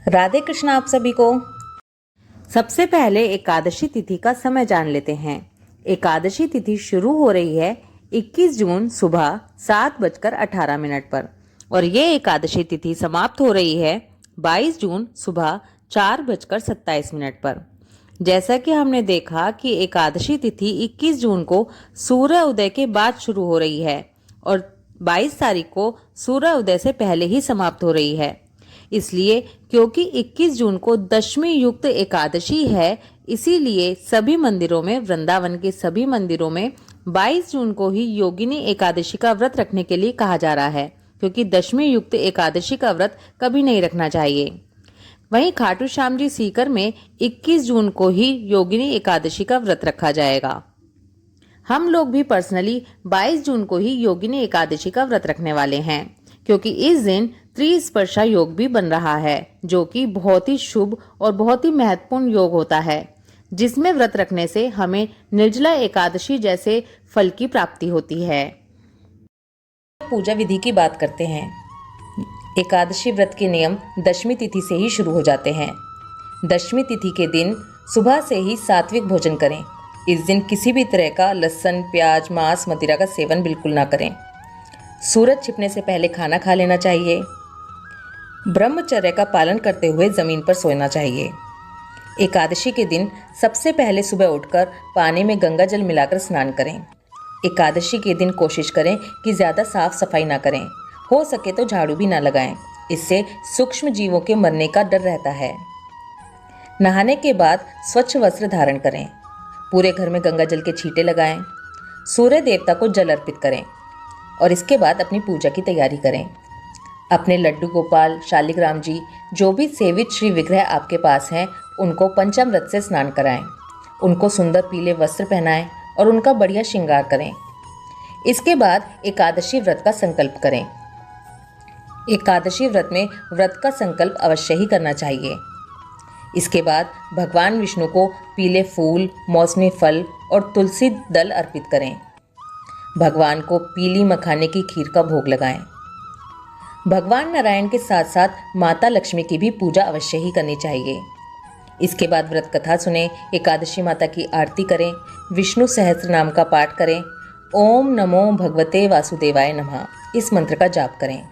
राधे कृष्णा आप सभी को। सबसे पहले एकादशी तिथि का समय जान लेते हैं। एकादशी तिथि शुरू हो रही है 21 जून सुबह 7:18 पर और ये एकादशी तिथि समाप्त हो रही है 22 जून सुबह 4:27 पर। जैसा कि हमने देखा कि एकादशी तिथि 21 जून को सूर्य उदय के बाद शुरू हो रही है और 22 तारीख को सूर्य उदय से पहले ही समाप्त हो रही है। इसलिए क्योंकि 21 जून को दशमी युक्त एकादशी है, इसीलिए सभी मंदिरों में, वृंदावन के सभी मंदिरों में 22 जून को ही योगिनी एकादशी का व्रत रखने के लिए कहा जा रहा है, क्योंकि दशमी युक्त एकादशी का व्रत कभी नहीं रखना चाहिए। वहीं खाटू श्याम जी सीकर में 21 जून को ही योगिनी एकादशी का व्रत रखा जाएगा। हम लोग भी पर्सनली 22 जून को ही योगिनी एकादशी का व्रत रखने वाले हैं, क्योंकि इस दिन त्रिस्पर्शा योग भी बन रहा है, जो कि बहुत ही शुभ और बहुत ही महत्वपूर्ण योग होता है, जिसमें व्रत रखने से हमें निर्जला एकादशी जैसे फल की प्राप्ति होती है। पूजा विधि की बात करते हैं। एकादशी व्रत के नियम दशमी तिथि से ही शुरू हो जाते हैं। दशमी तिथि के दिन सुबह से ही सात्विक भोजन करें। इस दिन किसी भी तरह का लहसुन, प्याज, मांस, मदिरा का सेवन बिल्कुल ना करें। सूरज छिपने से पहले खाना खा लेना चाहिए। ब्रह्मचर्य का पालन करते हुए जमीन पर सोना चाहिए। एकादशी के दिन सबसे पहले सुबह उठकर पानी में गंगा जल मिलाकर स्नान करें। एकादशी के दिन कोशिश करें कि ज़्यादा साफ सफाई ना करें, हो सके तो झाड़ू भी ना लगाएं, इससे सूक्ष्म जीवों के मरने का डर रहता है। नहाने के बाद स्वच्छ वस्त्र धारण करें। पूरे घर में गंगा जल के छींटे लगाएं। सूर्य देवता को जल अर्पित करें और इसके बाद अपनी पूजा की तैयारी करें। अपने लड्डू गोपाल, शालिग्राम जी, जो भी सेवित श्री विग्रह आपके पास हैं, उनको पंचामृत से स्नान कराएं। उनको सुंदर पीले वस्त्र पहनाएं और उनका बढ़िया श्रृंगार करें। इसके बाद एकादशी व्रत का संकल्प करें। एकादशी व्रत में व्रत का संकल्प अवश्य ही करना चाहिए। इसके बाद भगवान विष्णु को पीले फूल, मौसमी फल और तुलसी दल अर्पित करें। भगवान को पीली मखाने की खीर का भोग लगाएं। भगवान नारायण के साथ साथ माता लक्ष्मी की भी पूजा अवश्य ही करनी चाहिए। इसके बाद व्रत कथा सुने, एकादशी माता की आरती करें, विष्णु सहस्त्र नाम का पाठ करें, ओम नमो भगवते वासुदेवाय नमः इस मंत्र का जाप करें।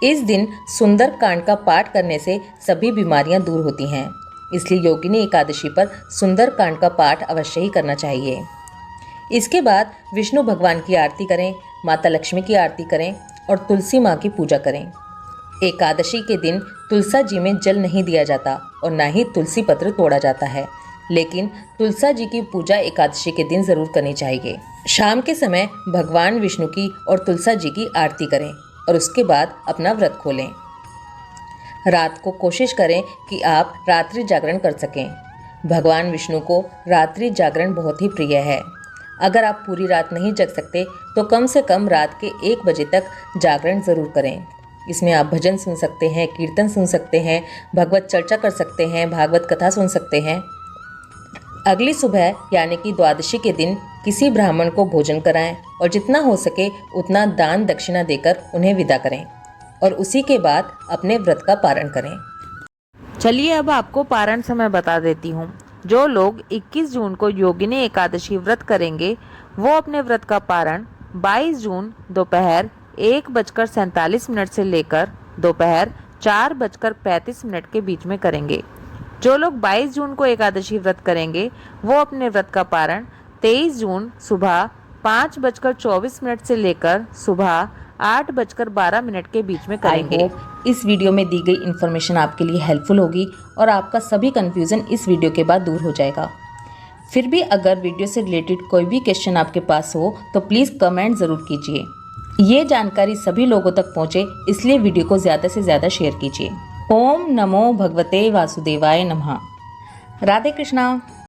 इस दिन सुंदर कांड का पाठ करने से सभी बीमारियां दूर होती हैं, इसलिए योगिनी एकादशी पर सुंदर कांड का पाठ अवश्य ही करना चाहिए। इसके बाद विष्णु भगवान की आरती करें, माता लक्ष्मी की आरती करें और तुलसी माँ की पूजा करें। एकादशी के दिन तुलसा जी में जल नहीं दिया जाता और ना ही तुलसी पत्र तोड़ा जाता है, लेकिन तुलसा जी की पूजा एकादशी के दिन जरूर करनी चाहिए। शाम के समय भगवान विष्णु की और तुलसा जी की आरती करें और उसके बाद अपना व्रत खोलें। रात को कोशिश करें कि आप रात्रि जागरण कर सकें। भगवान विष्णु को रात्रि जागरण बहुत ही प्रिय है। अगर आप पूरी रात नहीं जग सकते तो कम से कम रात के 1 बजे तक जागरण ज़रूर करें। इसमें आप भजन सुन सकते हैं, कीर्तन सुन सकते हैं, भगवत चर्चा कर सकते हैं, भागवत कथा सुन सकते हैं। अगली सुबह यानी कि द्वादशी के दिन किसी ब्राह्मण को भोजन कराएं और जितना हो सके उतना दान दक्षिणा देकर उन्हें विदा करें और उसी के बाद अपने व्रत का पारण करें। चलिए अब आपको पारण समय बता देती हूँ। जो लोग 21 जून को योगिनी एकादशी व्रत करेंगे वो अपने व्रत का पारण 22 जून दोपहर 1:47 से लेकर दोपहर 4:35 के बीच में करेंगे। जो लोग 22 जून को एकादशी व्रत करेंगे वो अपने व्रत का पारण 23 जून सुबह 5:24 से लेकर सुबह 8:12 के बीच में करेंगे। इस वीडियो में दी गई इन्फॉर्मेशन आपके लिए हेल्पफुल होगी और आपका सभी कंफ्यूजन इस वीडियो के बाद दूर हो जाएगा। फिर भी अगर वीडियो से रिलेटेड कोई भी क्वेश्चन आपके पास हो तो प्लीज़ कमेंट ज़रूर कीजिए। ये जानकारी सभी लोगों तक पहुँचे, इसलिए वीडियो को ज़्यादा से ज़्यादा शेयर कीजिए। ओम नमो भगवते वासुदेवाय नमः। राधे कृष्णा।